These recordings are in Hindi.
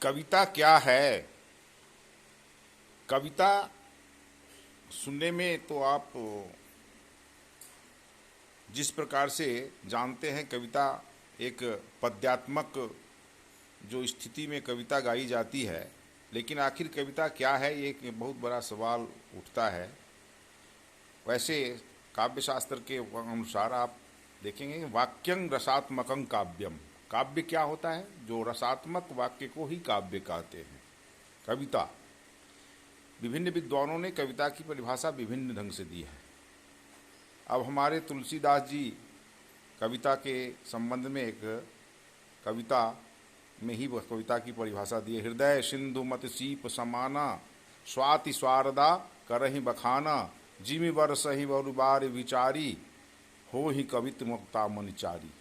कविता क्या है? कविता सुनने में तो आप जिस प्रकार से जानते हैं, कविता एक पद्यात्मक जो स्थिति में कविता गाई जाती है, लेकिन आखिर कविता क्या है, ये एक बहुत बड़ा सवाल उठता है। वैसे काव्य शास्त्र के अनुसार आप देखेंगे, वाक्यं रसात्मकं काव्यम। काव्य क्या होता है? जो रसात्मक वाक्य को ही काव्य कहते हैं। कविता, विभिन्न विद्वानों ने कविता की परिभाषा विभिन्न ढंग से दी है। अब हमारे तुलसीदास जी कविता के संबंध में एक कविता में ही वह कविता की परिभाषा दी है। हृदय सिंधु मत सीप समाना, स्वाति स्वारदा करहि बखाना, जिमि बरसहि बरुबार विचारी, हो ही कवित मुक्ता मनिचारी।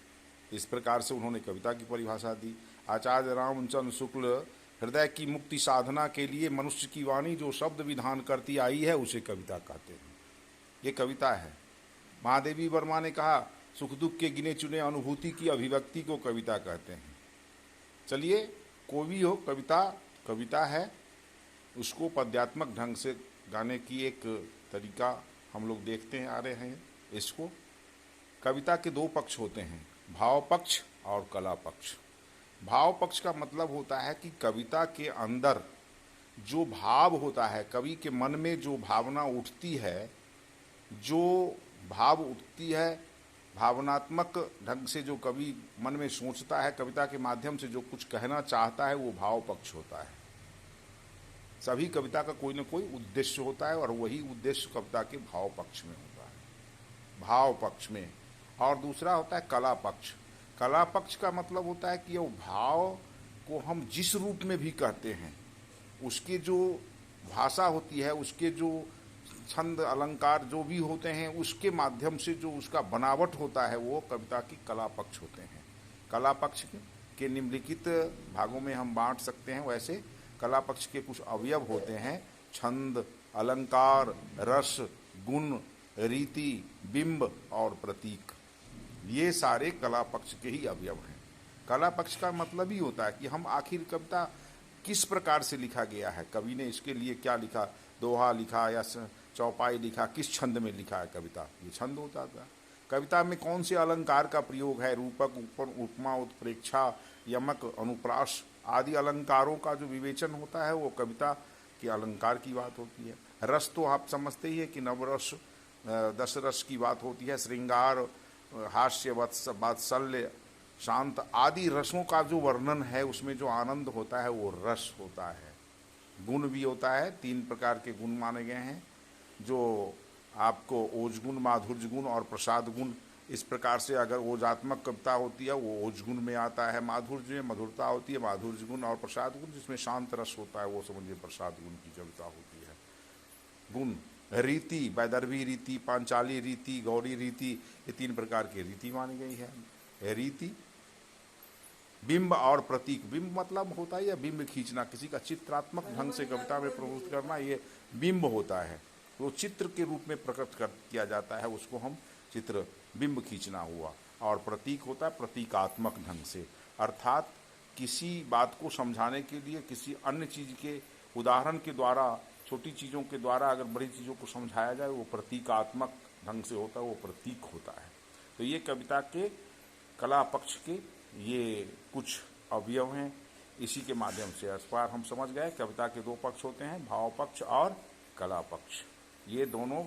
इस प्रकार से उन्होंने कविता की परिभाषा दी। आचार्य रामचंद्र शुक्ल हृदय की मुक्ति साधना के लिए मनुष्य की वाणी जो शब्द विधान करती आई है, उसे कविता कहते हैं। ये कविता है। महादेवी वर्मा ने कहा, सुख दुख के गिने चुने अनुभूति की अभिव्यक्ति को कविता कहते हैं। चलिए, कोई भी हो, कविता कविता है। उसको पद्यात्मक ढंग से गाने की एक तरीका हम लोग देखते हैं आ रहे हैं। इसको कविता के दो पक्ष होते हैं, भाव पक्ष और कला पक्ष। भाव पक्ष का मतलब होता है कि कविता के अंदर जो भाव होता है, कवि के मन में जो भावना उठती है, जो भाव उठती है, भावनात्मक ढंग से जो कवि मन में सोचता है, कविता के माध्यम से जो कुछ कहना चाहता है, वो भाव पक्ष होता है। सभी कविता का कोई न कोई उद्देश्य होता है और वही उद्देश्य कविता के भाव पक्ष में होता है, भाव पक्ष में। और दूसरा होता है कला पक्ष। कला पक्ष का मतलब होता है कि वो भाव को हम जिस रूप में भी कहते हैं, उसके जो भाषा होती है, उसके जो छंद अलंकार जो भी होते हैं, उसके माध्यम से जो उसका बनावट होता है, वो कविता की कला पक्ष होते हैं। कला पक्ष के निम्नलिखित भागों में हम बांट सकते हैं। वैसे कला पक्ष के कुछ अवयव होते हैं, छंद, अलंकार, रस, गुण, रीति, बिंब और प्रतीक। ये सारे कला पक्ष के ही अवयव हैं। कला पक्ष का मतलब ही होता है कि हम आखिर कविता किस प्रकार से लिखा गया है, कवि ने इसके लिए क्या लिखा, दोहा लिखा या चौपाई लिखा, किस छंद में लिखा है कविता, ये छंद होता था। कविता में कौन से अलंकार का प्रयोग है, रूपक, उपमा, उत्प्रेक्षा, यमक, अनुप्रास आदि अलंकारों का जो विवेचन होता है, वो कविता के अलंकार की बात होती है। रस तो आप समझते ही है कि नवरस, दस रस की बात होती है। श्रृंगार, हास्य, वात्सल्य, शांत आदि रसों का जो वर्णन है, उसमें जो आनंद होता है, वो रस होता है। गुण भी होता है, तीन प्रकार के गुण माने गए हैं, जो आपको ओजगुण, माधुर्य गुण और प्रसाद गुण। इस प्रकार से अगर ओजात्मक कविता होती है, वो ओज गुण में आता है। माधुर्य में मधुरता होती है, माधुर्य गुण। और प्रसाद गुण जिसमें शांत रस होता है, वो समझिए प्रसाद गुण की कविता होती है। गुण, रीति, वैदर्भी रीति, पांचाली रीति, गौड़ी रीति, ये तीन प्रकार की रीति मानी गई है। रीति, बिंब और प्रतीक। बिंब मतलब होता है या बिंब खींचना, किसी का चित्रात्मक ढंग से कविता में प्रस्तुत करना, ये बिंब होता है। वो चित्र के रूप में प्रकट किया जाता है, उसको हम चित्र, बिंब खींचना हुआ। और प्रतीक होता है प्रतीकात्मक ढंग से, अर्थात किसी बात को समझाने के लिए किसी अन्य चीज के उदाहरण के द्वारा, छोटी चीज़ों के द्वारा अगर बड़ी चीज़ों को समझाया जाए, वो प्रतीकात्मक ढंग से होता है, वो प्रतीक होता है। तो ये कविता के कला पक्ष के ये कुछ अवयव हैं। इसी के माध्यम से इस बार हम समझ गए कविता के दो पक्ष होते हैं, भाव पक्ष और कला पक्ष। ये दोनों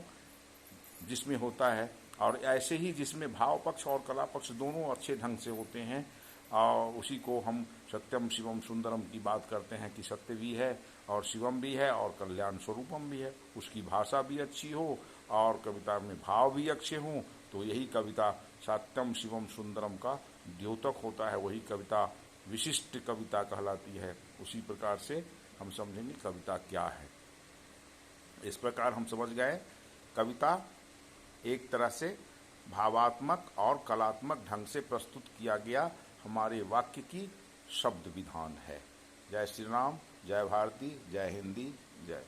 जिसमें होता है, और ऐसे ही जिसमें भाव पक्ष और कला पक्ष दोनों अच्छे ढंग से होते हैं, और उसी को हम सत्यम शिवम सुंदरम की बात करते हैं कि सत्य भी है और शिवम भी है और कल्याण स्वरूपम भी है। उसकी भाषा भी अच्छी हो और कविता में भाव भी अच्छे हों, तो यही कविता सत्यम शिवम सुंदरम का द्योतक होता है। वही कविता विशिष्ट कविता कहलाती है। उसी प्रकार से हम समझेंगे कविता क्या है। इस प्रकार हम समझ गए कविता एक तरह से भावात्मक और कलात्मक ढंग से प्रस्तुत किया गया हमारे वाक्य की शब्द विधान है। जय श्री राम, जय भारती, जय हिंदी, जय